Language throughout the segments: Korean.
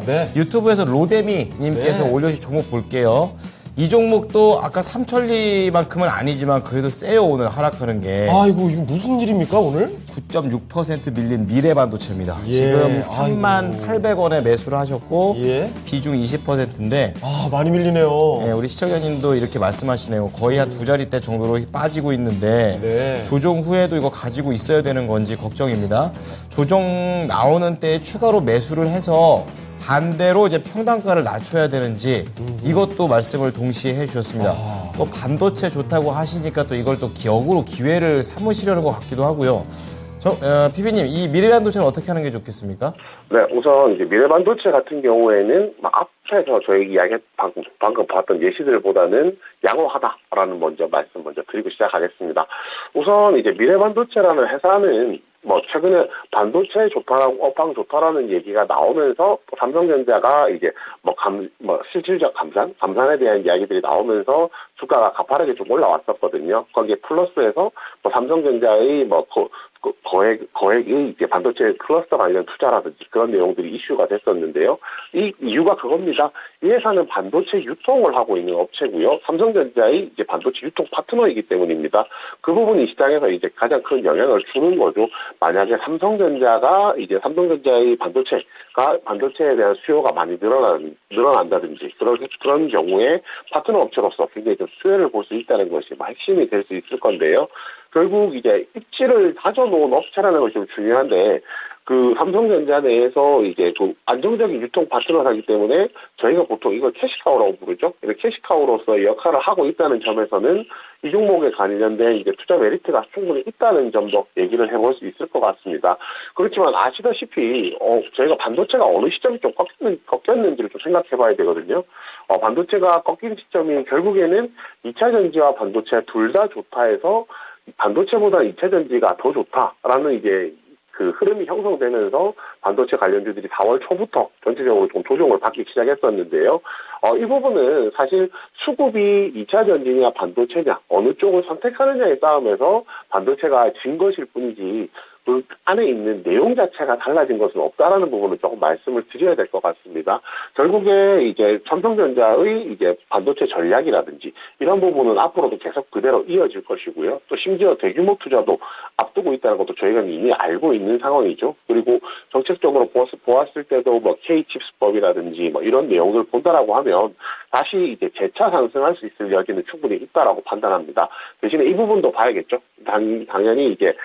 네. 유튜브에서 로데미님께서 네. 올려주신 종목 볼게요. 이 종목도 아까 삼천리만큼은 아니지만 그래도 세요. 오늘 하락하는 게 아이고, 이거 무슨 일입니까, 오늘? 9.6% 밀린 미래반도체입니다. 예. 지금 38,800원에 매수를 하셨고 예. 비중 20%인데 아, 많이 밀리네요. 우리 시청자님도 이렇게 말씀하시네요. 거의 한 2자릿대 정도로 빠지고 있는데 네. 조정 후에도 이거 가지고 있어야 되는 건지 걱정입니다. 조정 나오는 때에 추가로 매수를 해서 반대로 이제 평단가를 낮춰야 되는지 이것도 말씀을 동시에 해주셨습니다. 또 반도체 좋다고 하시니까 또 이걸 또 역으로 기회를 삼으시려는 것 같기도 하고요. 피비님, 이 미래반도체는 어떻게 하는 게 좋겠습니까? 네, 우선 이제 미래반도체 같은 경우에는 앞에서 저희 이야기 방금 봤던 예시들보다는 양호하다라는 말씀 먼저 드리고 시작하겠습니다. 우선 이제 미래반도체라는 회사는 최근에 반도체 좋다라고 업황 좋다라는 얘기가 나오면서 삼성전자가 이제 실질적 감산에 대한 이야기들이 나오면서 주가가 가파르게 좀 올라왔었거든요. 거기에 플러스해서 삼성전자의 거액의 이제 반도체 클러스터 관련 투자라든지 그런 내용들이 이슈가 됐었는데요. 이 이유가 그겁니다. 이 회사는 반도체 유통을 하고 있는 업체고요. 삼성전자의 이제 반도체 유통 파트너이기 때문입니다. 그 부분이 시장에서 이제 가장 큰 영향을 주는 거죠. 만약에 삼성전자의 반도체에 대한 수요가 많이 늘어난다든지 그런 경우에 파트너 업체로서 굉장히 좀 수혜를 볼 수 있다는 것이 핵심이 될 수 있을 건데요. 결국 이제 입지를 다져놓은 업체라는 것이 좀 중요한데, 삼성전자 내에서 이제 안정적인 유통 파트너이기 때문에 저희가 보통 이걸 캐시카우라고 부르죠. 캐시카우로서의 역할을 하고 있다는 점에서는 이 종목에 관련된 이제 투자 메리트가 충분히 있다는 점도 얘기를 해볼 수 있을 것 같습니다. 그렇지만 아시다시피 저희가 반도체가 어느 시점이 좀 꺾였는지를 좀 생각해봐야 되거든요. 반도체가 꺾인 시점이 결국에는 2차 전지와 반도체 둘 다 좋다 해서 반도체보다 2차 전지가 더 좋다라는 이제 흐름이 형성되면서 반도체 관련주들이 4월 초부터 전체적으로 좀 조정을 받기 시작했었는데요. 이 부분은 사실 수급이 2차 전지냐 반도체냐 어느 쪽을 선택하느냐의 싸움에서 반도체가 진 것일 뿐이지 그 안에 있는 내용 자체가 달라진 것은 없다라는 부분을 조금 말씀을 드려야 될 것 같습니다. 결국에 이제 삼성전자의 이제 반도체 전략이라든지 이런 부분은 앞으로도 계속 그대로 이어질 것이고요. 또 심지어 대규모 투자도 앞두고 있다는 것도 저희가 이미 알고 있는 상황이죠. 그리고 정책적으로 보았을 때도 K-칩스법이라든지 이런 내용을 본다라고 하면 다시 이제 재차 상승할 수 있을 여지는 충분히 있다라고 판단합니다. 대신에 이 부분도 봐야겠죠. 당연히 이제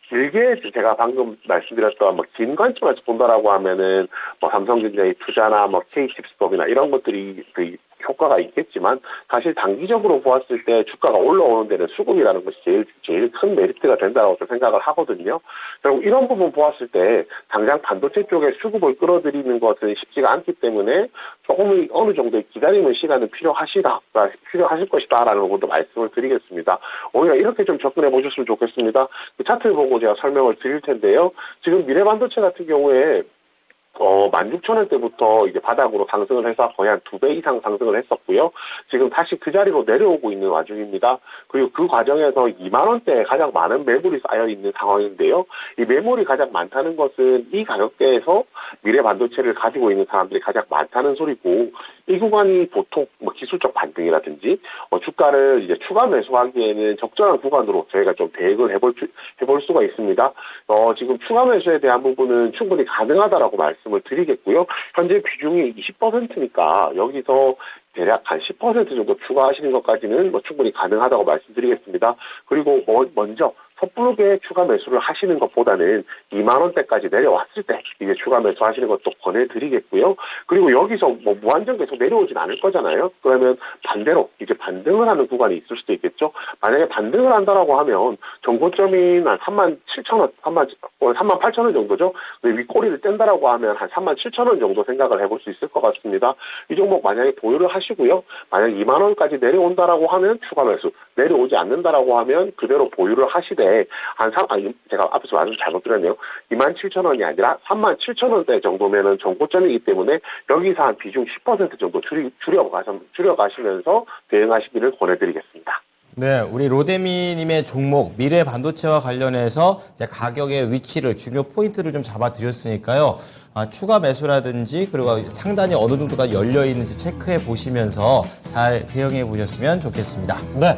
길게 제가 방금 말씀드렸던 긴 관점에서 본다라고 하면은 삼성전자의 투자나 K-칩스법이나 이런 것들이 효과가 있겠지만 사실 단기적으로 보았을 때 주가가 올라오는 데는 수급이라는 것이 제일 큰 메리트가 된다고 생각을 하거든요. 결국 이런 부분 보았을 때 당장 반도체 쪽에 수급을 끌어들이는 것은 쉽지가 않기 때문에 조금 어느 정도의 기다림의 시간은 필요하실 것이다라는 것도 말씀을 드리겠습니다. 오히려 이렇게 좀 접근해 보셨으면 좋겠습니다. 그 차트를 보고 제가 설명을 드릴 텐데요. 지금 미래반도체 같은 경우에 16,000원대부터 이제 바닥으로 상승을 해서 거의 한 2배 이상 상승을 했었고요. 지금 다시 그 자리로 내려오고 있는 와중입니다. 그리고 그 과정에서 20,000원대에 가장 많은 매물이 쌓여 있는 상황인데요. 이 매물이 가장 많다는 것은 이 가격대에서 미래 반도체를 가지고 있는 사람들이 가장 많다는 소리고, 이 구간이 보통 기술적 반등이라든지 주가를 이제 추가 매수하기에는 적절한 구간으로 저희가 좀 대응을 해볼 수가 있습니다. 지금 추가 매수에 대한 부분은 충분히 가능하다라고 말씀을 드리겠고요. 현재 비중이 20%니까 여기서 대략 한 10% 정도 추가하시는 것까지는 충분히 가능하다고 말씀드리겠습니다. 그리고 먼저 섣부르게 추가 매수를 하시는 것보다는 20,000원대까지 내려왔을 때 이제 추가 매수하시는 것도 권해드리겠고요. 그리고 여기서 무한정 계속 내려오진 않을 거잖아요. 그러면 반대로 이제 반등을 하는 구간이 있을 수도 있겠죠. 만약에 반등을 한다라고 하면 정고점인 한 37,000원, 38,000원 정도죠. 윗꼬리를 뗀다라고 하면 한 37,000원 정도 생각을 해볼 수 있을 것 같습니다. 이 종목 만약에 보유를 하시고요. 만약 20,000원까지 내려온다라고 하면 추가 매수, 내려오지 않는다라고 하면 그대로 보유를 하시되 제가 앞에서 말씀 잘못 드렸네요. 27,000원이 아니라 37,000원대 정도면은 정고점이기 때문에 여기서 한 비중 10% 정도 줄여가시면서 대응하시기를 권해드리겠습니다. 네, 우리 로데미님의 종목 미래 반도체와 관련해서 이제 가격의 위치를 중요 포인트를 좀 잡아드렸으니까요. 추가 매수라든지 그리고 상단이 어느 정도가 열려 있는지 체크해 보시면서 잘 대응해 보셨으면 좋겠습니다. 네.